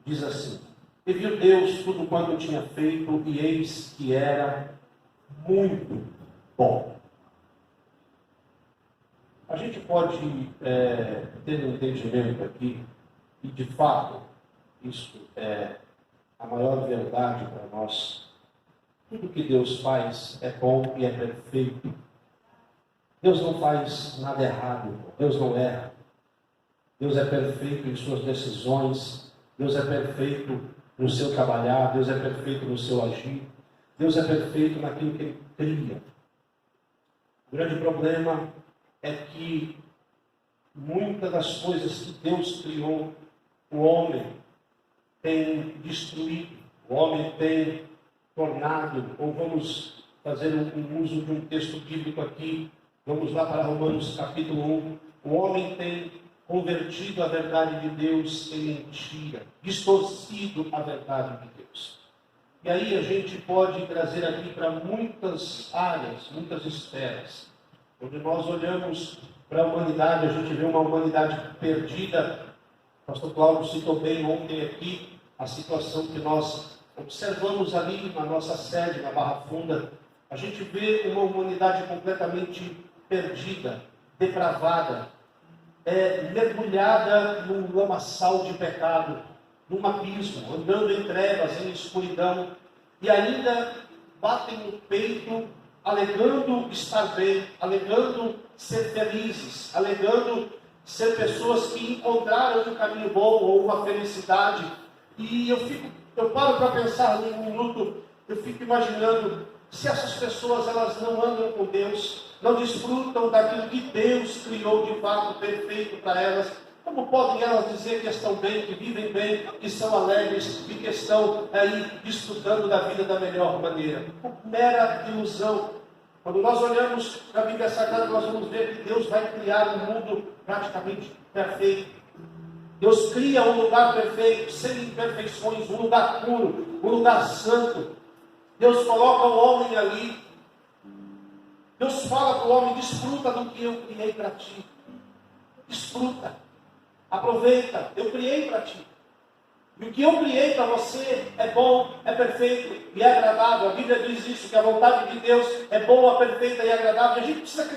Diz assim: e viu Deus tudo quanto tinha feito, e eis que era muito bom. A gente pode ter um entendimento aqui, e de fato, isso é a maior verdade para nós. Tudo que Deus faz é bom e é perfeito. Deus não faz nada errado, Deus não erra. Deus é perfeito em suas decisões, Deus é perfeito no seu trabalhar, Deus é perfeito no seu agir, Deus é perfeito naquilo que Ele cria. O grande problema é que muitas das coisas que Deus criou, o homem tem destruído, o homem tem tornado, ou vamos fazer um uso de um texto bíblico aqui, vamos lá para Romanos capítulo 1, o homem tem convertido a verdade de Deus em mentira, distorcido a verdade de Deus. E aí a gente pode trazer aqui para muitas áreas, muitas esferas. Quando nós olhamos para a humanidade, a gente vê uma humanidade perdida. O pastor Cláudio citou bem ontem aqui a situação que nós observamos ali na nossa sede, na Barra Funda. A gente vê uma humanidade completamente perdida, depravada, mergulhada num lamaçal de pecado, num abismo, andando em trevas, em escuridão, e ainda batem no peito, alegando estar bem, alegando ser felizes, alegando ser pessoas que encontraram um caminho bom ou uma felicidade. E eu paro para pensar num minuto, eu fico imaginando se essas pessoas elas não andam com Deus, não desfrutam daquilo que Deus criou de fato perfeito para elas, como podem elas dizer que estão bem, que vivem bem, que são alegres e que estão aí desfrutando da vida da melhor maneira? Mera ilusão. Quando nós olhamos para a Bíblia Sagrada, nós vamos ver que Deus vai criar um mundo praticamente perfeito. Deus cria um lugar perfeito, sem imperfeições, um lugar puro, um lugar santo. Deus coloca o homem ali. Deus fala para o homem: desfruta do que eu criei para ti. Desfruta. Aproveita. Eu criei para ti. E o que eu criei para você é bom, é perfeito e é agradável. A Bíblia diz isso, que a vontade de Deus é boa, perfeita e agradável. A gente precisa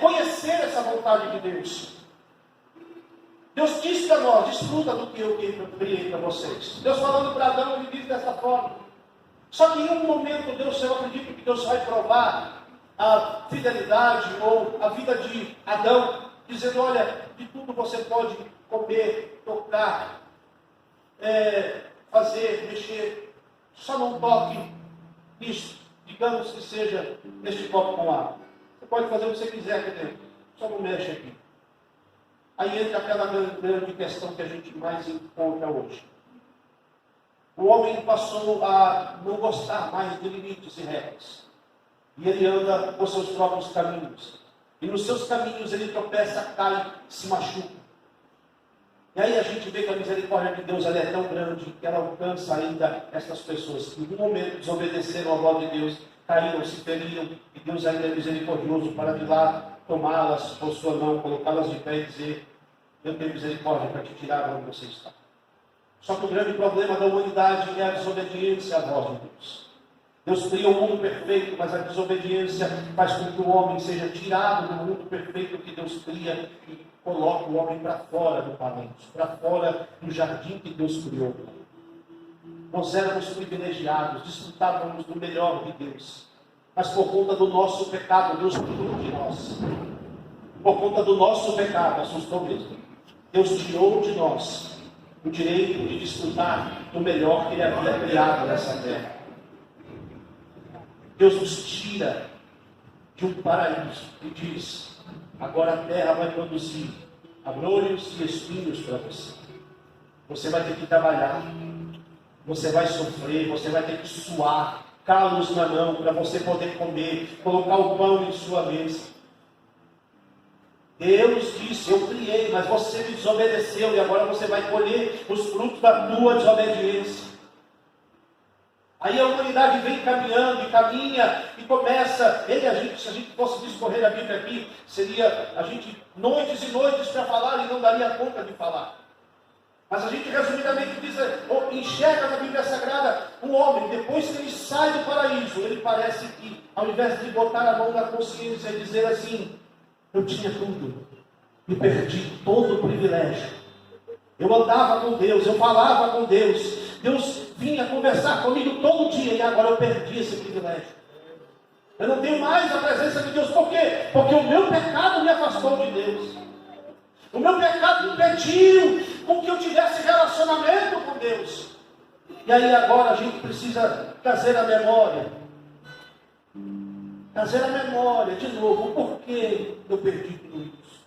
conhecer essa vontade de Deus. Deus diz para nós: desfruta do que eu criei para vocês. Deus falando para Adão, ele diz dessa forma. Só que em um momento eu acredito que Deus vai provar a fidelidade ou a vida de Adão, dizendo: olha, de tudo você pode comer, tocar, fazer, mexer, só não toque nisso, digamos que seja neste copo com água. Você pode fazer o que você quiser aqui dentro, só não mexe aqui. Aí entra aquela grande questão que a gente mais encontra hoje. O homem passou a não gostar mais de limites e regras. E ele anda por seus próprios caminhos. E nos seus caminhos ele tropeça, cai, se machuca. E aí a gente vê que a misericórdia de Deus ela é tão grande que ela alcança ainda essas pessoas que em um momento desobedeceram à voz de Deus, caíram, se feriram, e Deus ainda é misericordioso para de lá tomá-las por sua mão, colocá-las de pé e dizer: eu tenho misericórdia para te tirar de onde você está. Só que o grande problema da humanidade é a desobediência à voz de Deus. Deus cria um mundo perfeito, mas a desobediência faz com que o homem seja tirado do mundo perfeito que Deus cria e coloca o homem para fora do palácio, para fora do jardim que Deus criou. Nós éramos privilegiados, desfrutávamos do melhor de Deus, mas por conta do nosso pecado, Deus tirou de nós. Por conta do nosso pecado, assustou mesmo, Deus tirou de nós o direito de desfrutar do melhor que Ele havia criado nessa terra. Deus nos tira de um paraíso e diz: agora a terra vai produzir abrolhos e espinhos para você. Você vai ter que trabalhar, você vai sofrer, você vai ter que suar, calos na mão para você poder comer, colocar o pão em sua mesa. Deus disse: eu criei, mas você me desobedeceu e agora você vai colher os frutos da tua desobediência. Aí a humanidade vem caminhando e caminha e começa. Se a gente fosse discorrer a Bíblia aqui, seria a gente noites e noites para falar e não daria conta de falar. Mas a gente resumidamente diz, ou enxerga na Bíblia Sagrada, o homem, depois que ele sai do paraíso, ele parece que, ao invés de botar a mão na consciência e dizer assim, eu tinha tudo, e perdi todo o privilégio. Eu andava com Deus, eu falava com Deus, Deus vinha conversar comigo todo dia, e agora eu perdi esse privilégio. Eu não tenho mais a presença de Deus. Por quê? Porque o meu pecado me afastou de Deus. O meu pecado impediu com que eu tivesse relacionamento com Deus. E aí agora a gente precisa trazer a memória. Trazer a memória de novo. O porquê eu perdi tudo isso?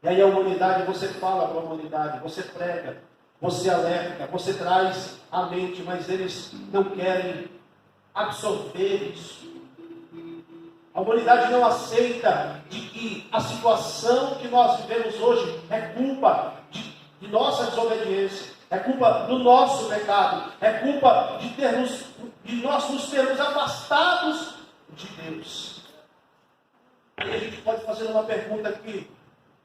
E aí a humanidade, você fala para a humanidade, você prega, você alerta, você traz à mente, mas eles não querem absorver isso. A humanidade não aceita de que a situação que nós vivemos hoje é culpa de nossa desobediência, é culpa do nosso pecado, é culpa de nós nos termos afastados de Deus. E a gente pode fazer uma pergunta aqui: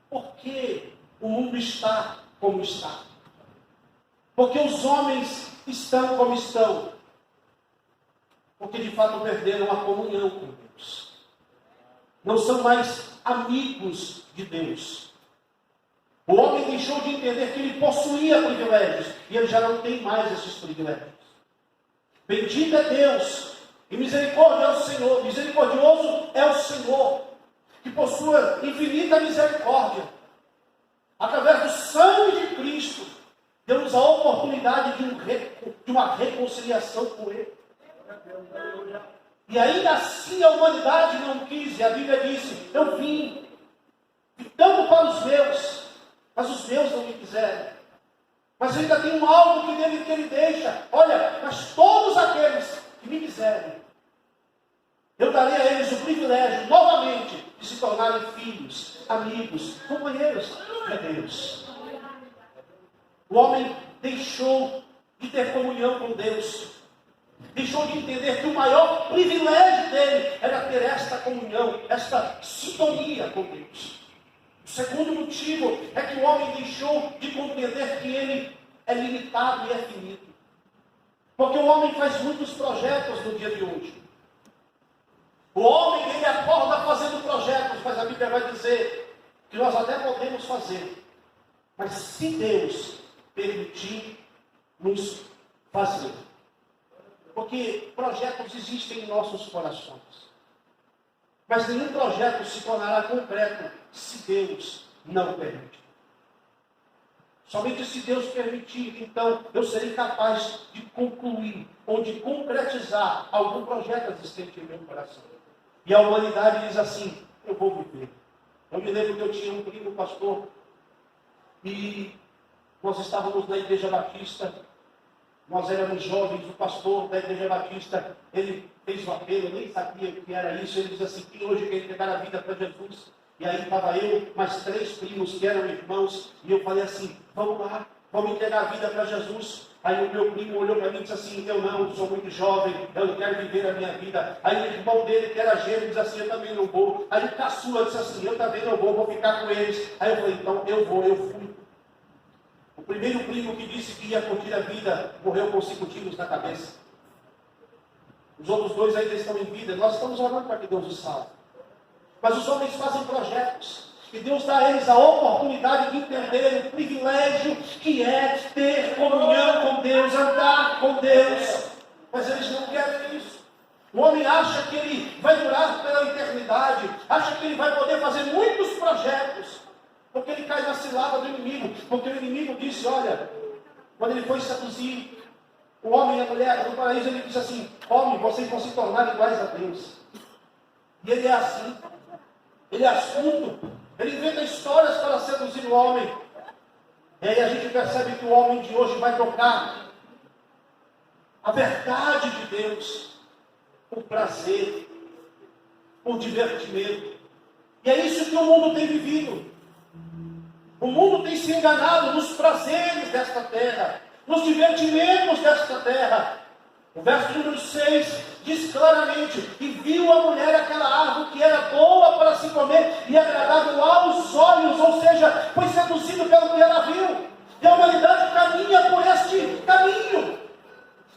por que o mundo está como está? Por que os homens estão como estão? Porque de fato perderam a comunhão com Deus. Não são mais amigos de Deus. O homem deixou de entender que ele possuía privilégios, e ele já não tem mais esses privilégios. Bendito é Deus, e misericórdia é o Senhor, misericordioso é o Senhor, que possui infinita misericórdia. Através do sangue de Cristo, deu-nos a oportunidade de uma reconciliação com Ele. E ainda assim a humanidade não quis, e a Bíblia disse, eu vim, tanto para os meus, mas os meus não me quiseram. Mas ainda tem algo que ele deixa, olha, mas todos aqueles que me quiserem, eu darei a eles o privilégio, novamente, de se tornarem filhos, amigos, companheiros de Deus. O homem deixou de ter comunhão com Deus. Deixou de entender que o maior privilégio dele era ter esta comunhão, esta sintonia com Deus. O segundo motivo é que o homem deixou de compreender que ele é limitado e é finito. Porque o homem faz muitos projetos no dia de hoje. O homem, ele acorda fazendo projetos, mas a Bíblia vai dizer que nós até podemos fazer. Mas se Deus permitir nos fazer. Porque projetos existem em nossos corações. Mas nenhum projeto se tornará concreto se Deus não permitir. Somente se Deus permitir, então, eu serei capaz de concluir ou de concretizar algum projeto existente em meu coração. E a humanidade diz assim, eu vou viver. Eu me lembro que eu tinha um primo pastor e nós estávamos na Igreja Batista. Nós éramos jovens, o pastor da Igreja Batista, ele fez um apelo, eu nem sabia o que era isso. Ele disse assim, que hoje quer entregar a vida para Jesus. E aí estava eu, mais 3 primos que eram irmãos, e eu falei assim, vamos lá, vamos entregar a vida para Jesus. Aí o meu primo olhou para mim e disse assim, eu não, sou muito jovem, eu não quero viver a minha vida. Aí o irmão dele, que era gêmeo, disse assim, eu também não vou. Aí o caçula disse assim, eu também não vou ficar com eles. Aí eu falei, então eu vou, eu fui. O primeiro primo que disse que ia curtir a vida, morreu com 5 tiros na cabeça. Os outros 2 ainda estão em vida. Nós estamos orando para que Deus os salve. Mas os homens fazem projetos. E Deus dá a eles a oportunidade de entender o privilégio que é ter comunhão com Deus, andar com Deus. Mas eles não querem isso. O homem acha que ele vai durar pela eternidade. Acha que ele vai poder fazer muitos projetos. Porque ele cai na cilada do inimigo. Porque o inimigo disse, olha, quando ele foi seduzir o homem e a mulher no paraíso, ele disse assim, homem, vocês vão se tornar iguais a Deus. E ele é assim. Ele é astuto. Ele inventa histórias para seduzir o homem. E aí a gente percebe que o homem de hoje vai trocar a verdade de Deus por prazer, por divertimento. E é isso que o mundo tem vivido. O mundo tem se enganado nos prazeres desta terra, nos divertimentos desta terra. O verso número 6 diz claramente, e viu a mulher aquela árvore que era boa para se comer e agradável aos olhos, ou seja, foi seduzido pelo que ela viu. E a humanidade caminha por este caminho,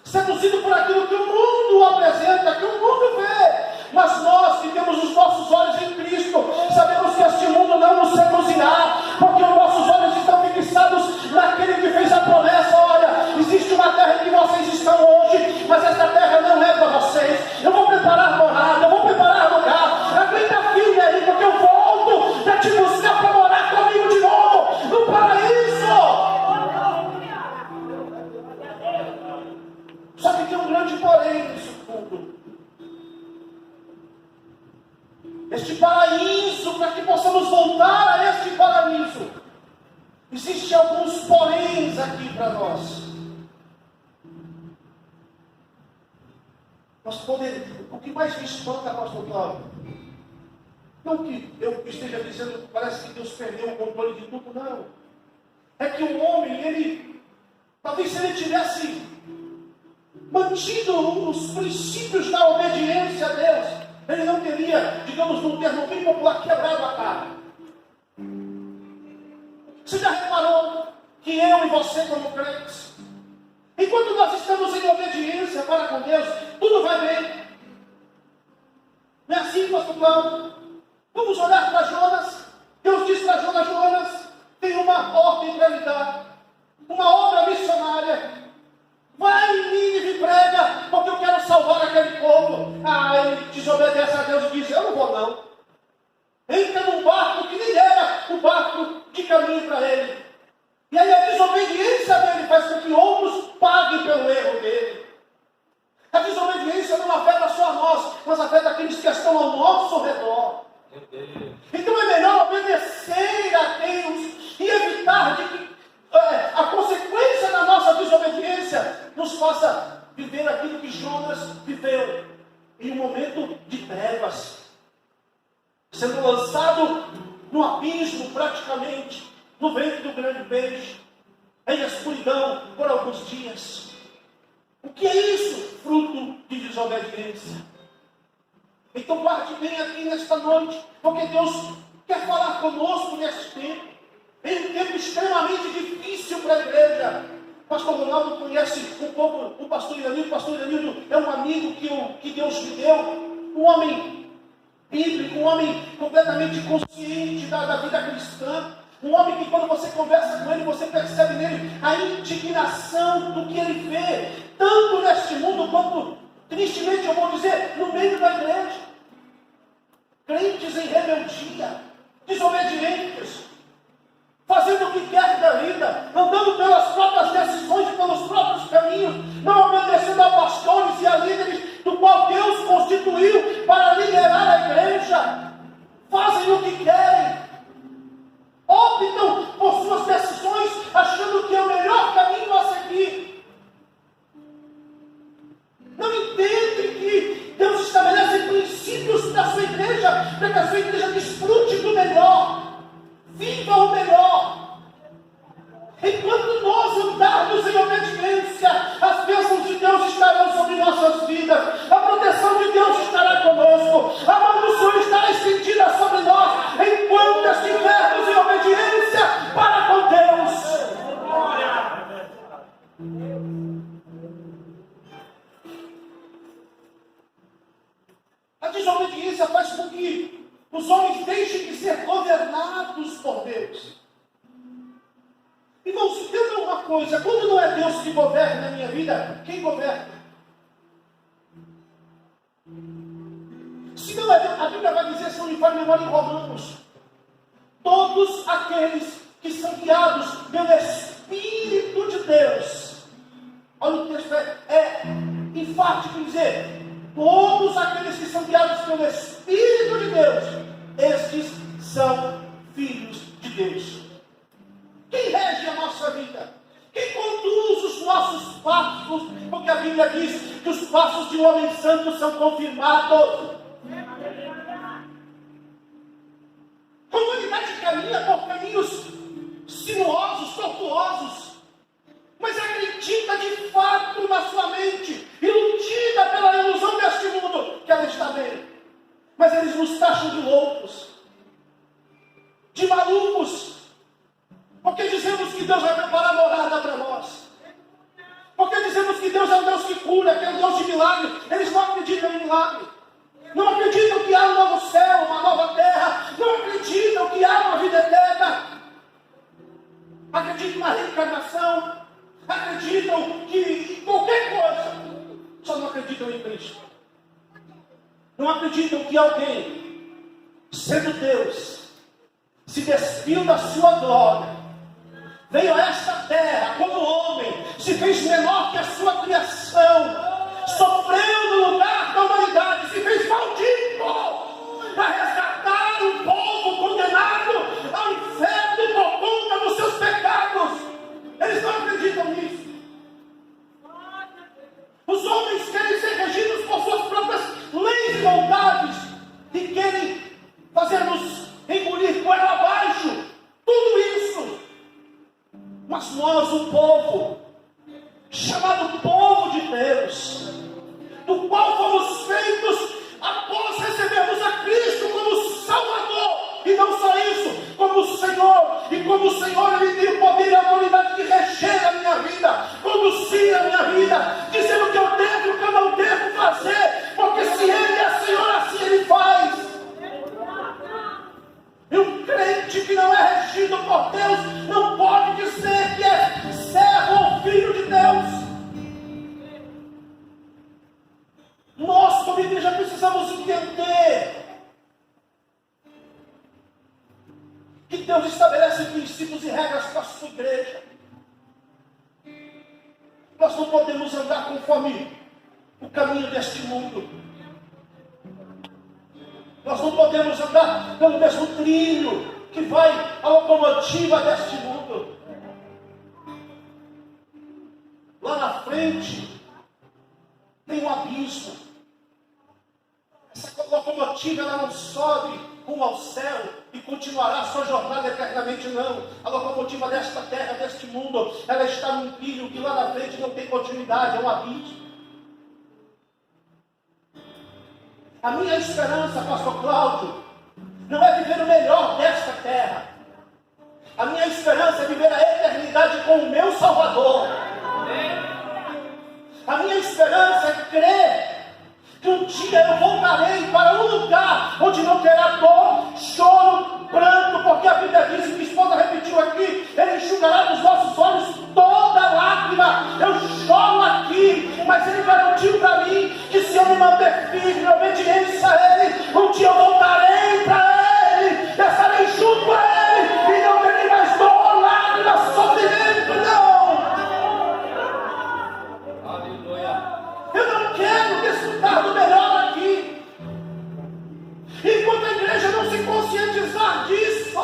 seduzido por aquilo que o mundo apresenta, que o mundo vê. Mas nós que temos os nossos olhos em Cristo, sabemos que este mundo não nos seduzirá, porque os nossos olhos estão fixados naquele que fez a promessa. Olha, existe uma terra em que vocês estão hoje, mas essa terra não é para vocês. Eu vou preparar morada, eu vou preparar lugar. Aguenta firme aí, porque eu volto para te buscar, para morar comigo de novo no paraíso. Só que tem um grande porém nisso tudo. Este paraíso, para que possamos voltar a este paraíso, existem alguns poréns aqui para nós. O que mais me espanta, pastor Cláudio, não que eu esteja dizendo que parece que Deus perdeu o controle de tudo, não. É que o homem, talvez se ele tivesse mantido os princípios da obediência a Deus, ele não teria, digamos, num termo bem popular, quebrado a cara. Você já reparou que eu e você, como crentes, enquanto nós estamos em obediência para com Deus, tudo vai bem? Não é assim, pastor Cláudio? Vamos olhar para Jonas. Deus diz para Jonas: Jonas, tem uma ordem para lhe dar, uma obra missionária. Vai em Nínive e prega, porque eu quero salvar aquele povo. Ele desobedece a Deus e diz: eu não vou não. Entra num barco que nem era o barco de caminho para ele. E aí a desobediência dele faz com que outros paguem pelo erro dele. A desobediência não afeta só a nós, mas afeta aqueles que estão ao nosso redor. Então é melhor obedecer a Deus e evitar de que a consequência da nossa desobediência nos faça viver aquilo que Jonas viveu, em um momento de trevas, sendo lançado no abismo praticamente, no ventre do grande peixe, em escuridão por alguns dias. O que é isso? Fruto de desobediência. Então guarde bem aqui nesta noite, porque Deus quer falar conosco neste tempo, em um tempo extremamente difícil para a igreja. O pastor Ronaldo conhece um pouco o pastor Iranildo. O pastor Iranildo é um amigo que Deus me deu, um homem bíblico, um homem completamente consciente da vida cristã, um homem que quando você conversa com ele, você percebe nele a indignação do que ele vê, tanto neste mundo quanto, tristemente eu vou dizer, no meio da igreja. Crentes em rebeldia, desobedientes, fazendo o que quer da vida, andando pelas próprias decisões e pelos próprios caminhos, não obedecendo a pastores e a líderes do qual Deus constituiu para liderar a igreja. Fazem o que querem, optam por suas decisões, achando que é o melhor caminho a seguir. Não entendem que Deus estabelece princípios da sua igreja, para que a sua igreja desfrute do melhor, viva o melhor. Enquanto nós andarmos em obediência, as bênçãos de Deus estarão sobre nossas vidas, a proteção de Deus estará conosco, a mão do Senhor estará estendida sobre nós, enquanto estivermos em obediência para com Deus. A desobediência faz com que os homens deixem de ser governados por Deus. Irmãos, entenda uma coisa: quando não é Deus que governa na minha vida, quem governa? Se não é Deus, a Bíblia vai dizer, se não me falha a memória, em Romanos, todos aqueles que são guiados pelo Espírito de Deus. Olha, o texto é enfático em dizer: todos aqueles que são guiados pelo Espírito de Deus, estes são filhos de Deus. Quem rege a nossa vida? Quem conduz os nossos passos? Porque a Bíblia diz que os passos de um homem santo são confirmados. A humanidade caminha por caminhos sinuosos, tortuosos, mas acredita de fato na sua mente, iludida pela ilusão deste mundo, que ela está bem. Mas eles nos taxam de loucos, de malucos, porque dizemos que Deus vai preparar milagre, eles não acreditam em milagre. Não acreditam que há um novo céu, uma nova terra. Não acreditam que há uma vida eterna. Acreditam na reencarnação. Acreditam que em qualquer coisa. Só não acreditam em Cristo. Não acreditam que alguém, sendo Deus, se despiu da sua glória, veio a esta terra como homem, se fez menor que a sua criação, sofreu no lugar da humanidade, se fez maldito para resgatar um povo condenado ao inferno por conta dos seus pecados. Eles não acreditam nisso. Os homens querem ser regidos por suas próprias leis e vontades e querem fazer-nos engolir goela abaixo tudo isso. Mas nós, o povo, chamado povo de Deus, do qual fomos feitos após recebermos a Cristo como Salvador, e não só isso, como Senhor, e como o Senhor, Ele tem o poder e a autoridade de reger a minha vida, conduzir a minha vida, dizer o que eu devo e o que eu não devo fazer, porque se Ele é Senhor, assim Ele faz. E um crente que não é regido por Deus não pode dizer que é servo ou filho de Deus. Nós, como igreja, precisamos entender que Deus estabelece princípios e regras para a sua igreja. Nós não podemos andar conforme o caminho deste mundo. Nós não podemos andar pelo mesmo trilho que vai a locomotiva deste mundo. Lá na frente tem um abismo. Essa locomotiva ela não sobe rumo ao céu e continuará a sua jornada eternamente, não. A locomotiva desta terra, deste mundo, ela está num trilho que lá na frente não tem continuidade, é um abismo. A minha esperança, pastor Cláudio, não é viver o melhor desta terra. A minha esperança é viver a eternidade com o meu Salvador. A minha esperança é crer que um dia eu voltarei para um lugar onde não terá dor, choro, pranto, porque a Bíblia diz, minha esposa repetiu aqui, Ele enxugará dos nossos olhos toda lágrima. Eu choro aqui, mas Ele garantiu para mim que se eu me manter firme, em obediência a Ele, um dia eu voltarei para Ele, estarei junto a Ele, e não terei mais dor, lágrima, sofrimento, não. Eu não quero desfrutar do melhor aqui. Enquanto a igreja não se conscientizar disso,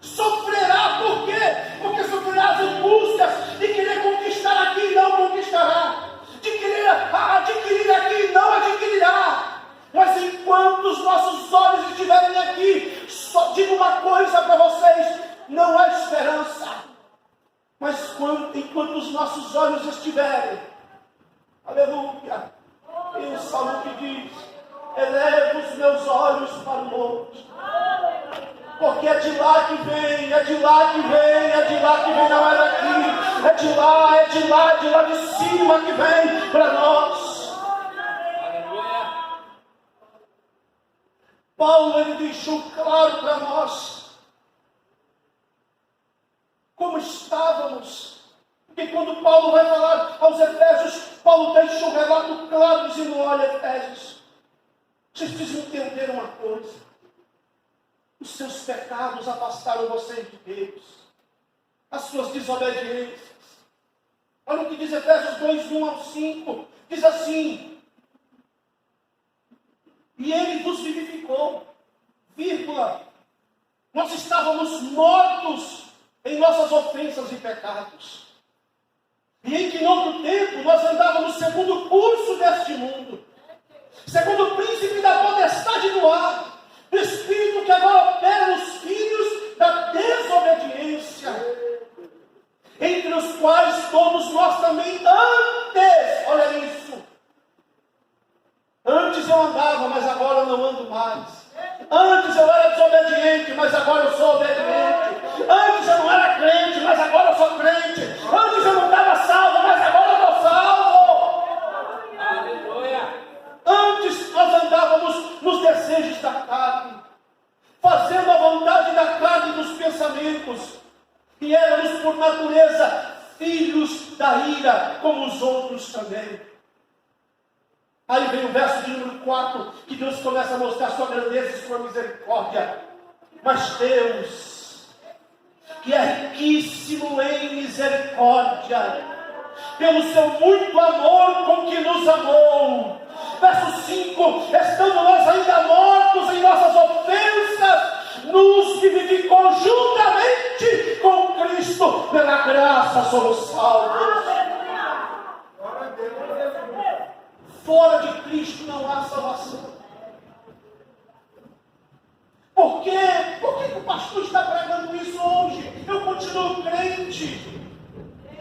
sofrerá. Por quê? Porque sofrerá as angústias de querer conquistar aqui e não conquistará, de querer adquirir aqui e não adquirirá. Mas enquanto os nossos olhos estiverem aqui, só digo uma coisa para vocês: não há esperança. Mas enquanto os nossos olhos estiverem, aleluia, e o Salmo que diz, elevo os meus olhos para o monte, porque é de lá que vem, é de lá que vem, é de lá que vem, não é daqui, é de lá, é de lá, é de lá de cima que vem para nós. Aleluia. Paulo, ele deixou claro para nós como estávamos. Porque quando Paulo vai falar aos Efésios, Paulo deixa um relato claro, dizendo, olha, Efésios, vocês precisam entender uma coisa: os seus pecados afastaram vocês de Deus, as suas desobediências. Olha o que diz Efésios 2, 1 ao 5, diz assim, e Ele vos vivificou, vírgula, nós estávamos mortos em nossas ofensas e pecados, e em que em outro tempo nós andávamos segundo o curso deste mundo, segundo o príncipe da potestade do ar, do espírito que agora opera nos filhos da desobediência, entre os quais todos nós também antes, olha isso, antes eu andava, mas agora eu não ando mais. Antes eu era desobediente, mas agora eu sou obediente. Antes eu não era crente, mas agora eu sou crente. Antes eu não estava salvo, mas agora eu estou salvo. natureza, filhos da ira, como os outros também. Aí vem o verso de número 4, que Deus começa a mostrar sua grandeza e sua misericórdia. Mas Deus, que é riquíssimo em misericórdia, pelo seu muito amor com que nos amou. Verso 5, estando nós ainda mortos em nossas ofensas, nos vivificou juntamente com Cristo, pela graça somos salvos. Fora de Cristo não há salvação. Por quê? Por que o pastor está pregando isso hoje? Eu continuo crente.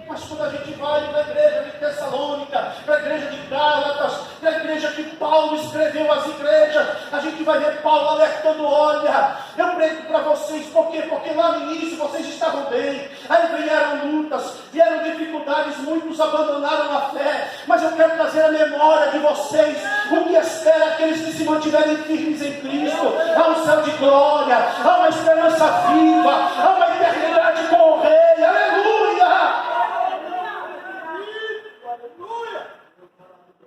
Mas quando a gente vai para a igreja de Tessalônica, para a igreja de Gálatas, para a igreja que Paulo escreveu às igrejas, a gente vai ver Paulo alertando: olha, eu prego para vocês, por quê? Porque lá no início vocês estavam bem, aí vieram lutas, vieram dificuldades, muitos abandonaram a fé, mas eu quero trazer a memória de vocês, o que espera aqueles que se mantiverem firmes em Cristo. Há um céu de glória, há uma esperança viva, há uma eternidade com o Rei, aleluia!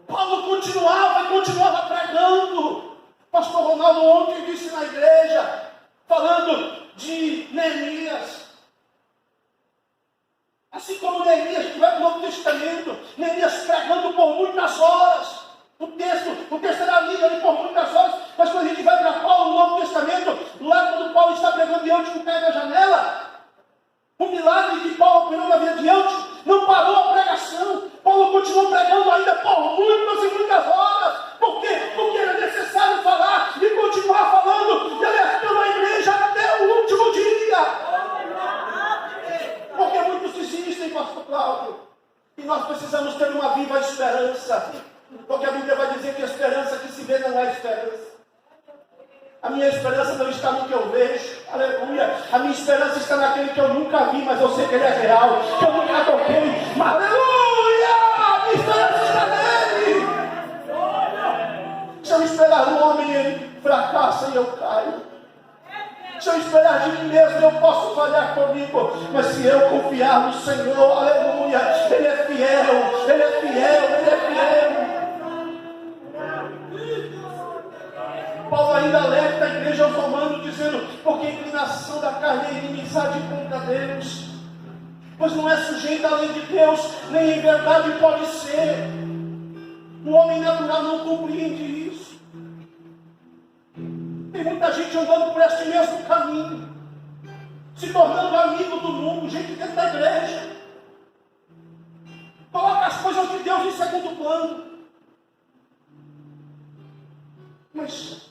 Paulo continuava pregando. Pastor Ronaldo ontem disse na igreja, falando de Neemias. Assim como Neemias, a gente vai para o Novo Testamento, Neemias pregando por muitas horas. O texto era lido ali por muitas horas, mas quando a gente vai para Paulo no Novo Testamento, lá quando Paulo está pregando diante do pé da janela, o milagre que Paulo operou na vida diante, não parou a pregação. Paulo continuou pregando ainda por muitas e muitas horas. Por quê? Porque era necessário falar e continuar falando e alertando a igreja até o último dia. Porque muitos desistem, pastor Cláudio. E nós precisamos ter uma viva esperança. Porque a Bíblia vai dizer que a esperança que se vê não é esperança. A minha esperança não está no que eu vejo, aleluia. A minha esperança está naquele que eu nunca vi, mas eu sei que ele é real, que eu nunca toquei, mas aleluia! A minha esperança está nele. Se eu esperar no homem, ele fracassa e eu caio. Se eu esperar de mim mesmo, eu posso falhar comigo, mas se eu confiar no Senhor, aleluia, Ele é fiel, Ele é fiel, Ele é fiel. Paulo ainda alerta a igreja aos romanos, dizendo: porque a inclinação da carne é inimizade contra Deus, pois não é sujeita à lei de Deus, nem em verdade pode ser. O homem natural não compreende isso. Tem muita gente andando por este mesmo caminho, se tornando amigo do mundo, gente dentro da igreja. Coloca as coisas de Deus em segundo plano. Mas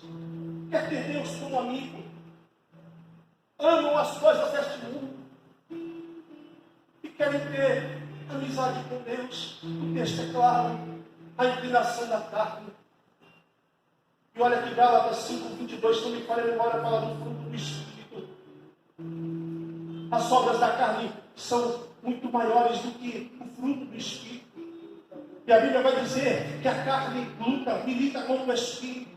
quer ter Deus como amigo, amam as coisas deste mundo e querem ter amizade com Deus. O texto é claro, a inclinação da carne. E olha que Gálatas 5:22, não me falha a memória, fala do fruto do Espírito. As obras da carne são muito maiores do que o fruto do Espírito. E a Bíblia vai dizer que a carne luta, milita contra o Espírito.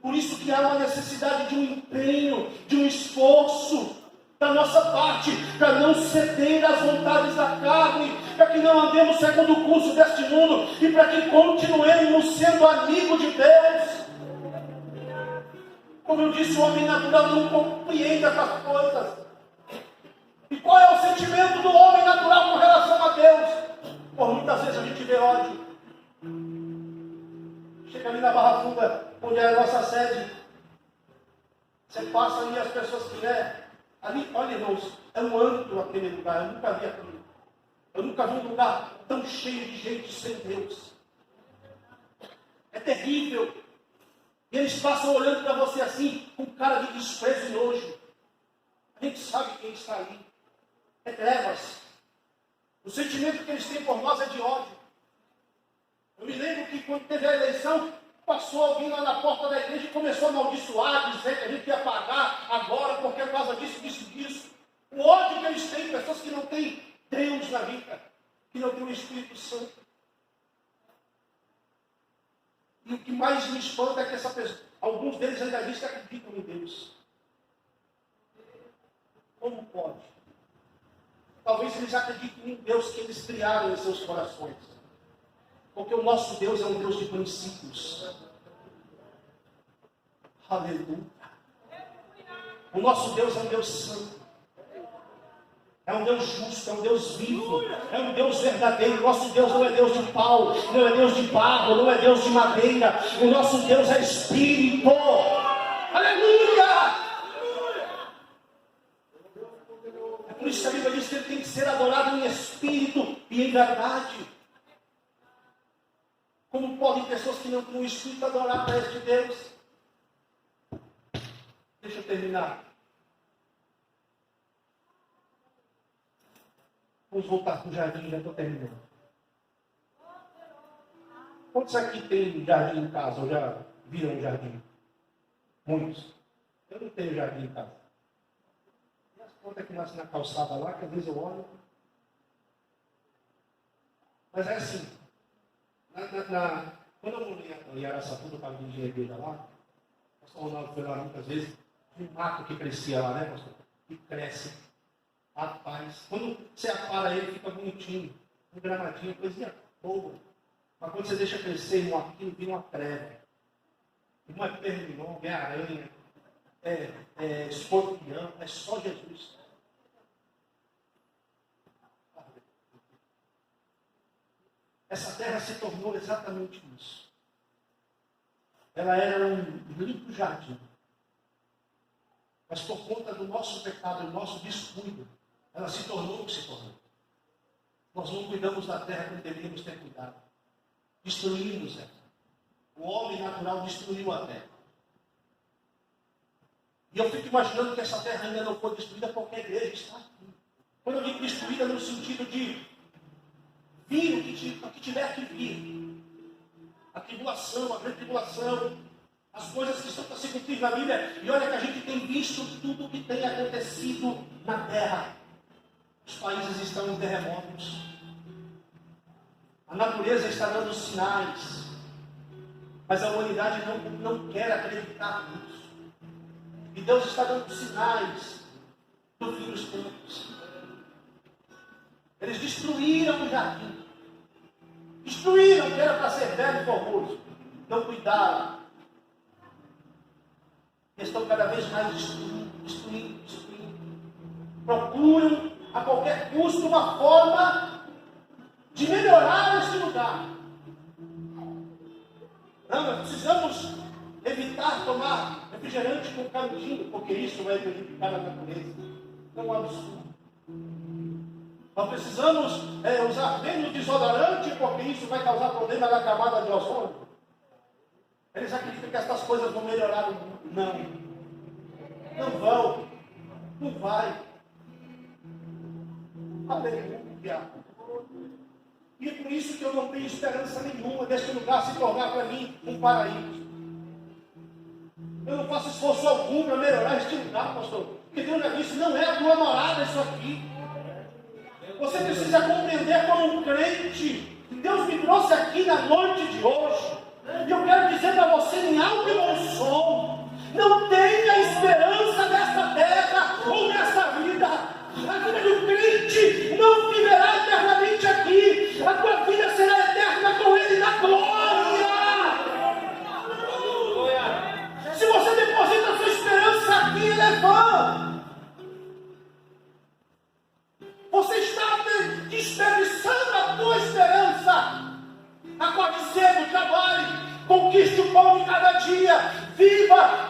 Por isso que há uma necessidade de um empenho, de um esforço da nossa parte, para não ceder às vontades da carne, para que não andemos segundo o curso deste mundo, e para que continuemos sendo amigos de Deus. Como eu disse, o homem natural não compreende essas coisas. E qual é o sentimento do homem natural com relação a Deus? Por muitas vezes a gente vê ódio. Chega ali na Barra Funda, onde é a nossa sede. Você passa ali, as pessoas que ali, olha, irmãos, é um antro aquele lugar. Eu nunca vi aquilo. Eu nunca vi um lugar tão cheio de gente sem Deus. É terrível. E eles passam olhando para você assim, com cara de desprezo e nojo. A gente sabe quem está ali. É trevas. O sentimento que eles têm por nós é de ódio. Eu me lembro que quando teve a eleição, passou alguém lá na porta da igreja e começou a amaldiçoar, dizer que a gente ia pagar agora por causa disso. O ódio que eles têm, pessoas que não têm Deus na vida, que não têm o Espírito Santo. E o que mais me espanta é que alguns deles ainda dizem que acreditam em Deus. Como pode? Talvez eles acreditem em Deus que eles criaram em seus corações. Porque o nosso Deus é um Deus de princípios. Aleluia. O nosso Deus é um Deus santo. É um Deus justo, é um Deus vivo, é um Deus verdadeiro. O nosso Deus não é Deus de pau, não é Deus de barro, não é Deus de madeira. O nosso Deus é Espírito. Aleluia! É por isso que a Bíblia diz que ele tem que ser adorado em espírito e em verdade. Como podem pessoas que não têm o Espírito adorar para este Deus? Deixa eu terminar. Vamos voltar para o jardim, já estou terminando. Quantos aqui tem jardim em casa? Ou já viram jardim? Muitos. Eu não tenho jardim em casa. E as plantas que nascem na calçada lá, que às vezes eu olho. Mas é assim. Quando eu morei em Araçatuba, para dirigir a igreja lá, o pastor Ronaldo foi lá muitas vezes, um mato que crescia lá, né, pastor? Que cresce. Rapaz, quando você apara ele, fica bonitinho, um gramadinho, coisinha boa. Mas quando você deixa crescer, irmão, aquilo vira uma treva. Irmão, é pernilongo, é aranha, é escorpião, é só Jesus. Essa terra se tornou exatamente isso. Ela era um lindo jardim. Mas por conta do nosso pecado, do nosso descuido, ela se tornou o que se tornou. Nós não cuidamos da terra como deveríamos ter cuidado. Destruímos ela. O homem natural destruiu a terra. E eu fico imaginando que essa terra ainda não foi destruída porque a igreja está aqui. Quando eu digo destruída no sentido de vir o que tiver que vir. A tribulação, a grande tribulação, as coisas que estão para se cumprir na Bíblia. E olha que a gente tem visto tudo o que tem acontecido na terra. Os países estão em terremotos. A natureza está dando sinais. Mas a humanidade não quer acreditar nisso. E Deus está dando sinais do fim dos tempos. Eles destruíram o jardim. Destruíram o que era para ser velho e formoso. Não cuidaram. Estão cada vez mais destruindo. Procuram a qualquer custo uma forma de melhorar este lugar. Não, nós precisamos evitar tomar refrigerante com canudinho, porque isso vai danificar a natureza. É um absurdo. Nós precisamos usar menos desodorante, porque isso vai causar problema na camada de ozônio. Eles acreditam que essas coisas vão melhorar o mundo. Não vão. Não vai. Aleluia. E é por isso que eu não tenho esperança nenhuma deste lugar se tornar para mim um paraíso. Eu não faço esforço algum para melhorar este lugar, pastor. Porque Deus já disse, não é a tua morada isso aqui. Você precisa compreender como um crente. Deus me trouxe aqui na noite de hoje. E eu quero dizer para você em alto e bom som. Não tenha esperança nesta terra ou nesta vida. A vida do crente não viverá eternamente aqui. A tua vida será eterna com Ele na glória. Se você deposita a sua esperança aqui, Ele é vã. Você está desperdiçando a tua esperança. Acorde cedo, trabalhe, conquiste o pão de cada dia, viva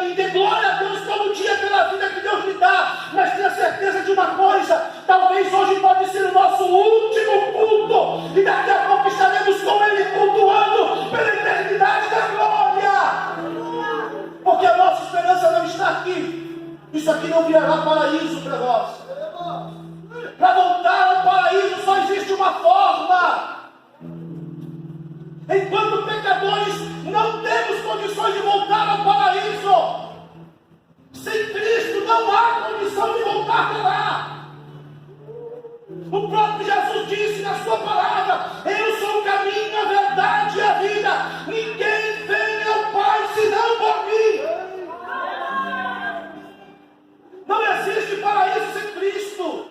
e dê glória a Deus todo dia pela vida que Deus lhe dá. Mas tenha certeza de uma coisa: talvez hoje pode ser o nosso último culto, e daqui a pouco estaremos com Ele cultuando pela eternidade da glória. Porque a nossa esperança não está aqui. Isso aqui não virará paraíso para nós. Para voltar ao paraíso só existe uma forma. Enquanto pecadores, não temos condições de voltar ao paraíso. Sem Cristo não há condição de voltar para lá. O próprio Jesus disse na sua palavra: eu sou o caminho, a verdade e a vida. Ninguém vem ao Pai senão por mim. Não existe paraíso sem Cristo.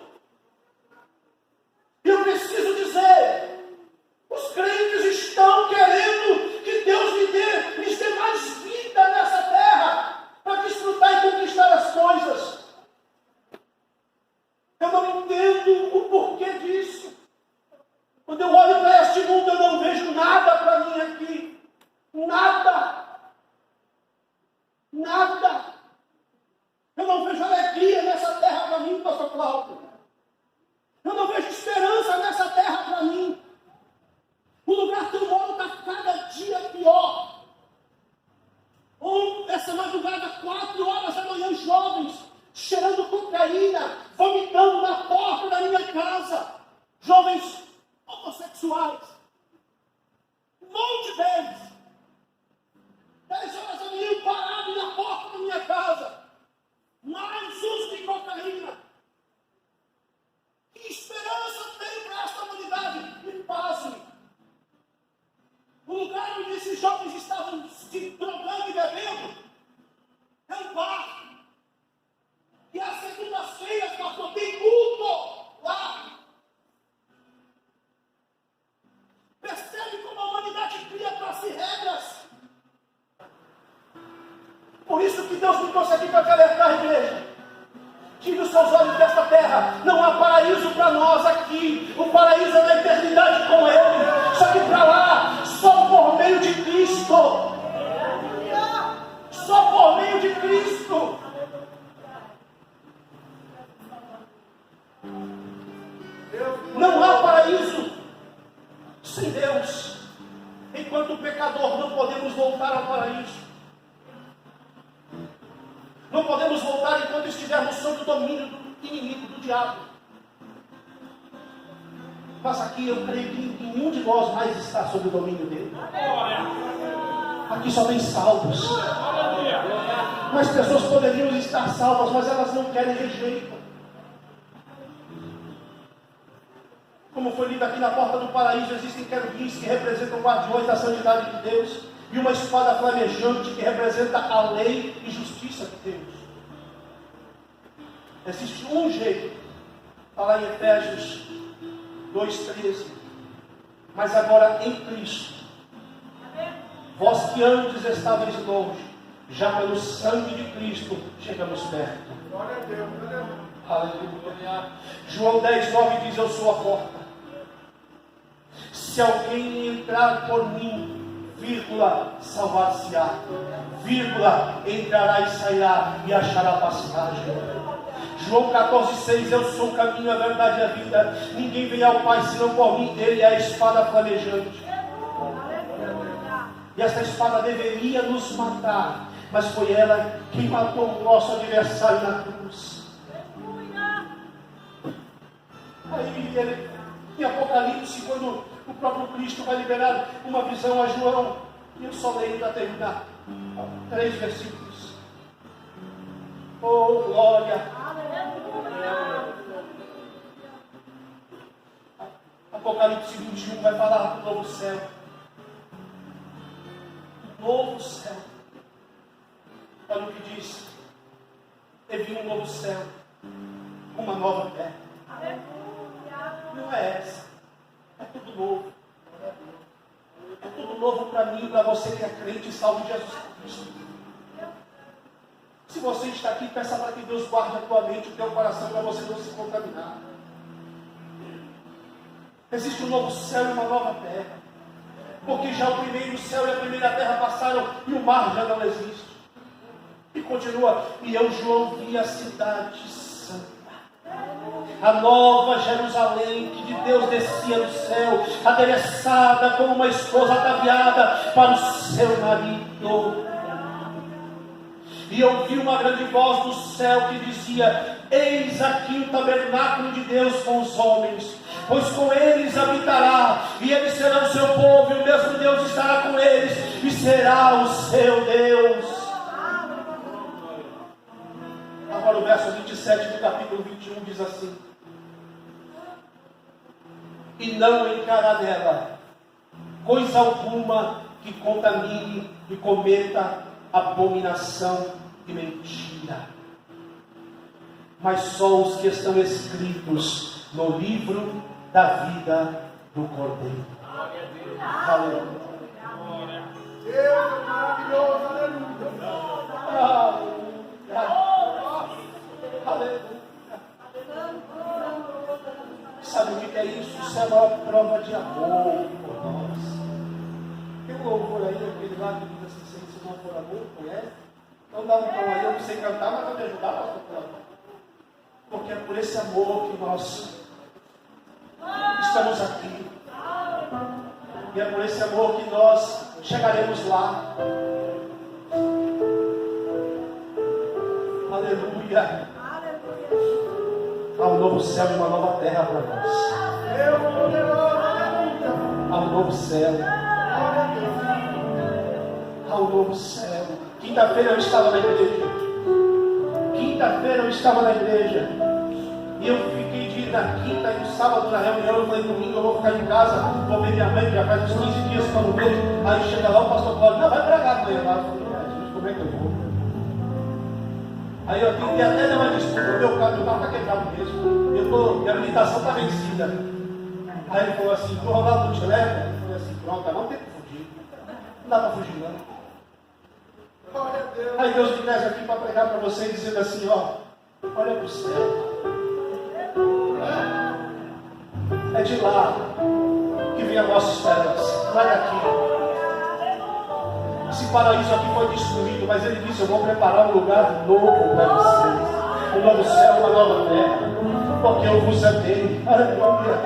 lugar que eu moro está cada dia pior. Essa madrugada, 4 horas da manhã, jovens cheirando cocaína, vomitando na porta da minha casa. Jovens homossexuais. Um monte deles. 10 horas da manhã, parado na porta da minha casa. Mais uso de cocaína. Que esperança tem para esta humanidade? Me pasme. O lugar onde esses jovens estavam se drogando e bebendo é um bar. E às segundas-feiras, pastor, tem culto lá. Percebe como a humanidade cria para si regras. Por isso que Deus me trouxe aqui para te alertar, igreja. Tire os seus olhos desta terra. Não há paraíso para nós aqui. O paraíso é na eternidade com Ele. Só que para lá, só por meio de Cristo. Só por meio de Cristo. Não há paraíso sem Deus. Enquanto pecador, não podemos voltar ao paraíso. Não podemos voltar enquanto estivermos sob o domínio do inimigo, do diabo. Mas aqui eu creio que nenhum de nós mais está sob o domínio dele. Aqui só tem salvos. Mas pessoas poderiam estar salvas, mas elas não querem, rejeitam. Como foi lido aqui na porta do paraíso, existem querubins que representam guardiões da santidade de Deus. E uma espada flamejante que representa a lei e justiça de Deus. Existe um jeito, está lá em Efésios 2,13. Mas agora em Cristo, vós que antes estáveis longe, já pelo sangue de Cristo chegamos perto. Glória a Deus, aleluia. João 10,9 diz: eu sou a porta. Se alguém entrar por mim, vírgula, salvar-se-á, vírgula, entrará e sairá e achará passagem. João 14,6: eu sou o caminho, a verdade e a vida. Ninguém vem ao Pai senão por mim. Ele é a espada flamejante. E essa espada deveria nos matar, mas foi ela quem matou o nosso adversário na cruz. Aí ele, em Apocalipse, quando o próprio Cristo vai liberar uma visão a João, e eu só leio para terminar 3 versículos. Oh, glória! Apocalipse 21 vai falar do novo céu. Novo céu. Olha o que diz: teve um novo céu, uma nova terra. Não é essa, é tudo novo. É tudo novo para mim, para você que é crente e salvo em Jesus Cristo. Se você está aqui, peça para que Deus guarde a tua mente, o teu coração, para você não se contaminar. Existe um novo céu e uma nova terra. Porque já o primeiro céu e a primeira terra passaram e o mar já não existe. E continua: e eu, João, vi a cidade santa, a nova Jerusalém, que de Deus descia do céu, adereçada como uma esposa ataviada para o seu marido. E eu vi uma grande voz do céu que dizia: eis aqui o tabernáculo de Deus com os homens, pois com eles habitará, e eles serão seu povo, e o mesmo Deus estará com eles, e será o seu Deus. Agora o verso 27 do capítulo 21 diz assim: e não encará nela coisa alguma que contamine e cometa abominação e mentira, mas só os que estão escritos no livro da vida do Cordeiro. Aleluia. Deus é maravilhoso, aleluia. Aleluia. Sabe o que é isso? Isso é uma prova de amor por nós. Tem um louvor aí, aquele lá que diz assim: se não for amor, conhece? Então dá um tom aí, eu não sei cantar, mas vou me ajudar, pastor Cláudio. Porque é por esse amor que nós estamos aqui. E é por esse amor que nós chegaremos lá. Aleluia. Há um novo céu e uma nova terra para nós. Há um novo céu. Há um novo céu. Quinta-feira eu estava na igreja. E eu fiquei de ir na quinta e no sábado na reunião. Eu falei, domingo eu vou ficar em casa. Vou ver minha mãe, que já faz uns 15 dias que eu não vejo. Aí chega lá o pastor Cláudio, não, vai pregar amanhã. Eu falei, Jesus, como é que eu vou? Aí eu tentei até dar uma desculpa. Meu carro está quebrado mesmo. Minha habilitação está vencida. Aí ele falou assim, o Ronaldo não te leva? Eu falei assim, pronto, não tem que fugir. Não dá para fugir não. Aí Deus me traz aqui para pregar para vocês, dizendo assim, ó, olha para o céu. É de lá que vem a nossa esperança. Não é daqui. Esse paraíso aqui foi destruído, mas ele disse, eu vou preparar um lugar novo para vocês. Um novo céu, uma nova terra. Porque eu vos amei. Aleluia.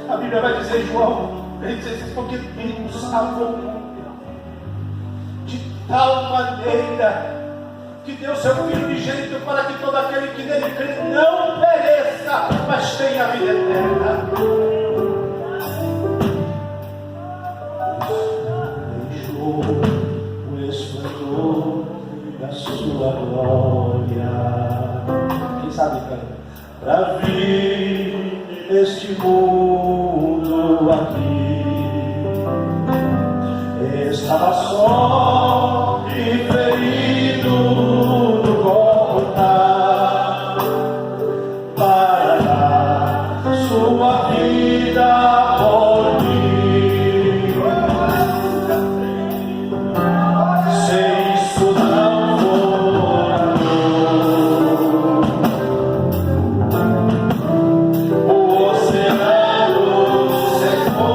A Bíblia vai dizer, João, ele diz assim, porque Deus amou de tal maneira que deu seu Filho unigênito para que todo aquele que nele crê não pereça, mas tenha a vida eterna. Deixou o esplendor da sua glória. Quem sabe, cara? Para vir este mundo aqui. Estava só e ferido no Gólgota para dar sua vida por mim. Sem isso não for o oceano secou.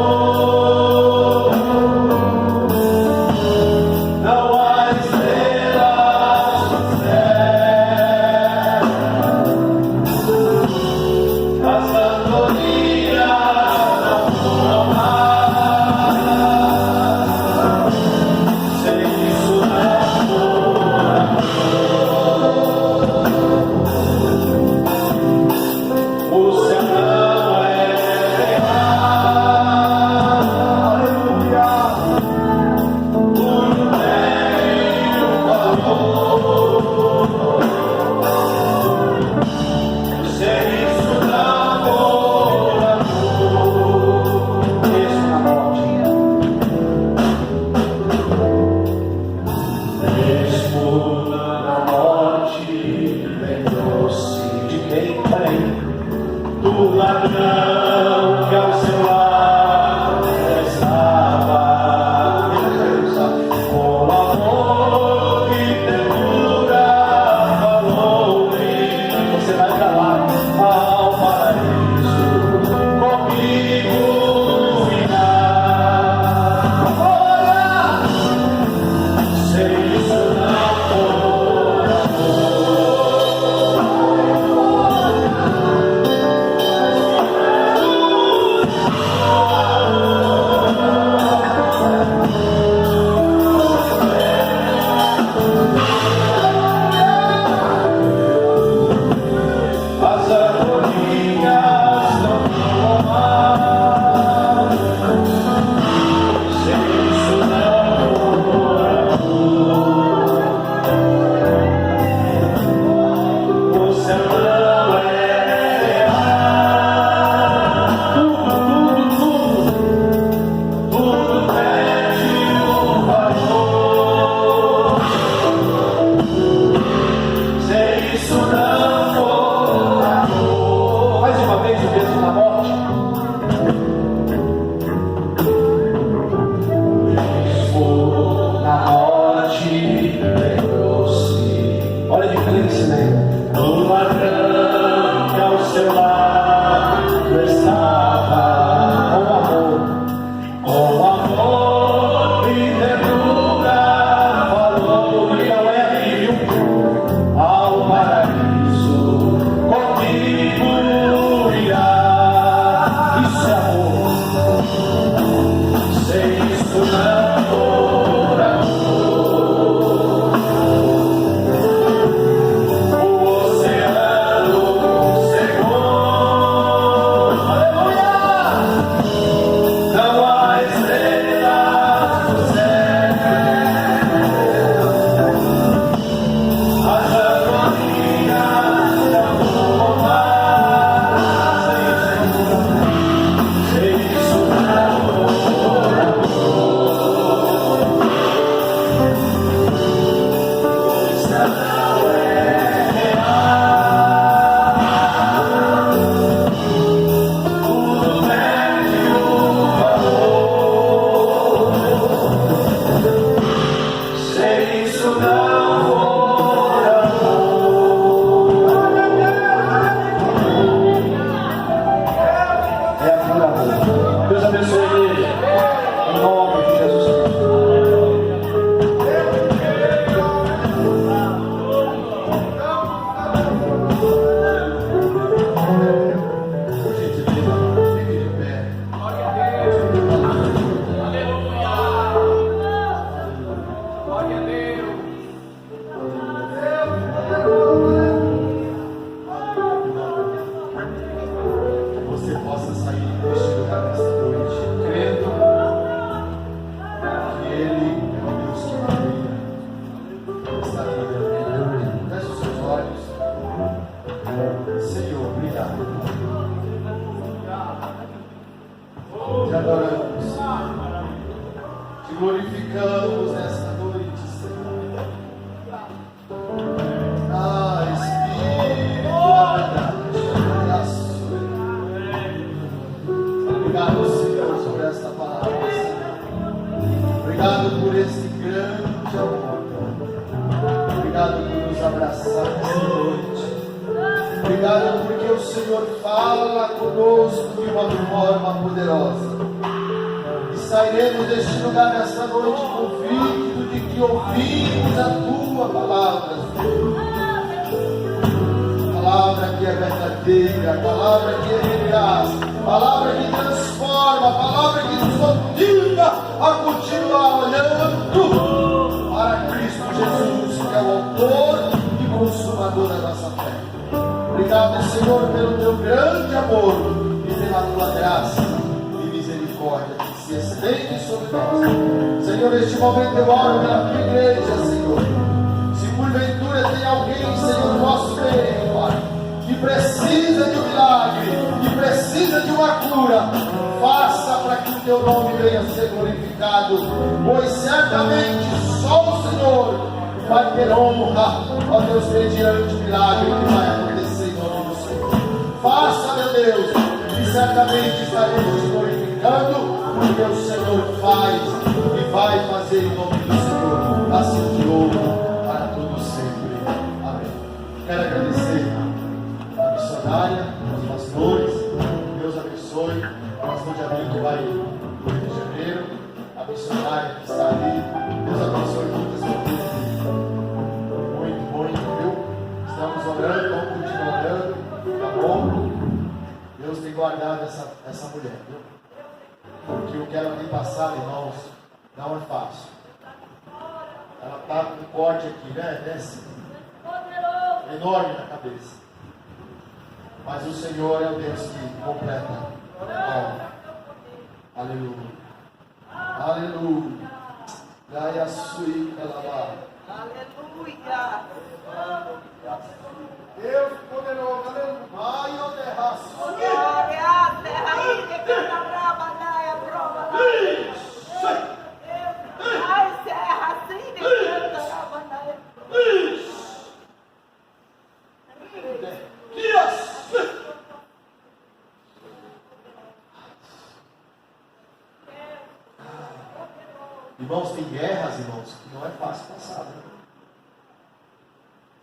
Irmãos, tem guerras, irmãos, que não é fácil passar. Né?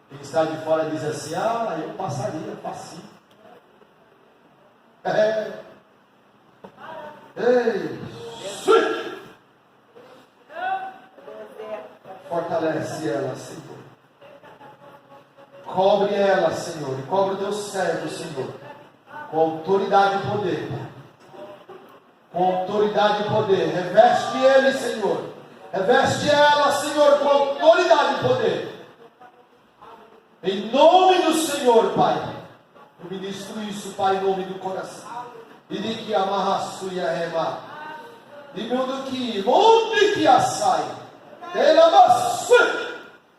Quem está de fora diz assim, eu passaria, facinho. Ei, fortalece ela, Senhor. Cobre ela, Senhor, e cobre o teu servo, Senhor, com autoridade e poder. com autoridade e poder. Reveste ele, Senhor. Reveste ela, Senhor, com autoridade e poder. Em nome do Senhor, Pai. Eu ministro isso, Pai, em nome do coração. E de que amarraço e arrema. De mundo que onde que assai. Ela maçã.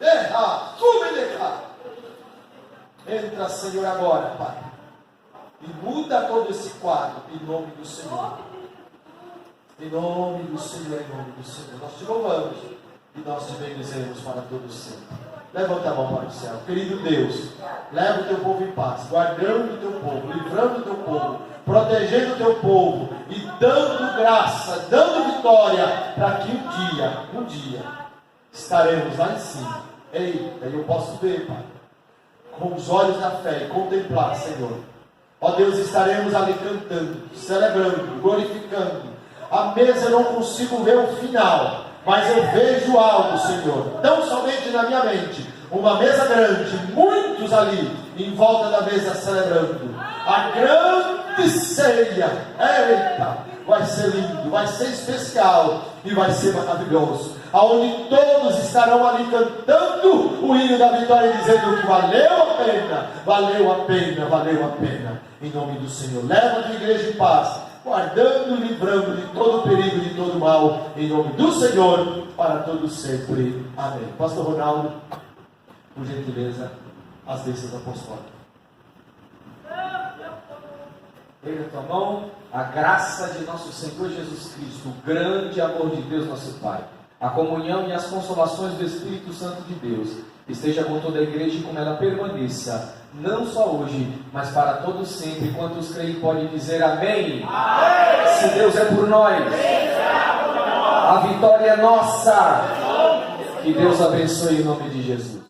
Erra. Subideca. Entra, Senhor, agora, Pai. E muda todo esse quadro, em nome do Senhor. Em nome do Senhor, em nome do Senhor. Nós te louvamos e nós te bendizemos para todo sempre. Levanta a mão para o céu. Querido Deus, leva o teu povo em paz, guardando o teu povo, livrando o teu povo, protegendo o teu povo e dando graça, dando vitória, para que um dia, estaremos lá em cima. Eita, eu posso ver, Pai, com os olhos da fé e contemplar, Senhor. Ó Deus, estaremos ali cantando, celebrando, glorificando. A mesa eu não consigo ver o final, mas eu vejo algo, Senhor, tão somente na minha mente, uma mesa grande, muitos ali, em volta da mesa celebrando, a grande ceia. Eita, vai ser lindo, vai ser especial, e vai ser maravilhoso, aonde todos estarão ali cantando o hino da vitória, dizendo que valeu a pena, valeu a pena, valeu a pena, em nome do Senhor. Leva a tua igreja em paz, guardando e livrando de todo perigo, de todo mal, em nome do Senhor, para todos sempre. Amém. Pastor Ronaldo, por gentileza, as bênçãos apostólicas. Pega a tua mão, a graça de nosso Senhor Jesus Cristo, o grande amor de Deus nosso Pai, a comunhão e as consolações do Espírito Santo de Deus, esteja com toda a igreja e como ela permaneça, não só hoje, mas para todos sempre. Quantos creem podem dizer amém? Amém. Se Deus é por nós, a vitória é nossa. Que Deus abençoe em nome de Jesus.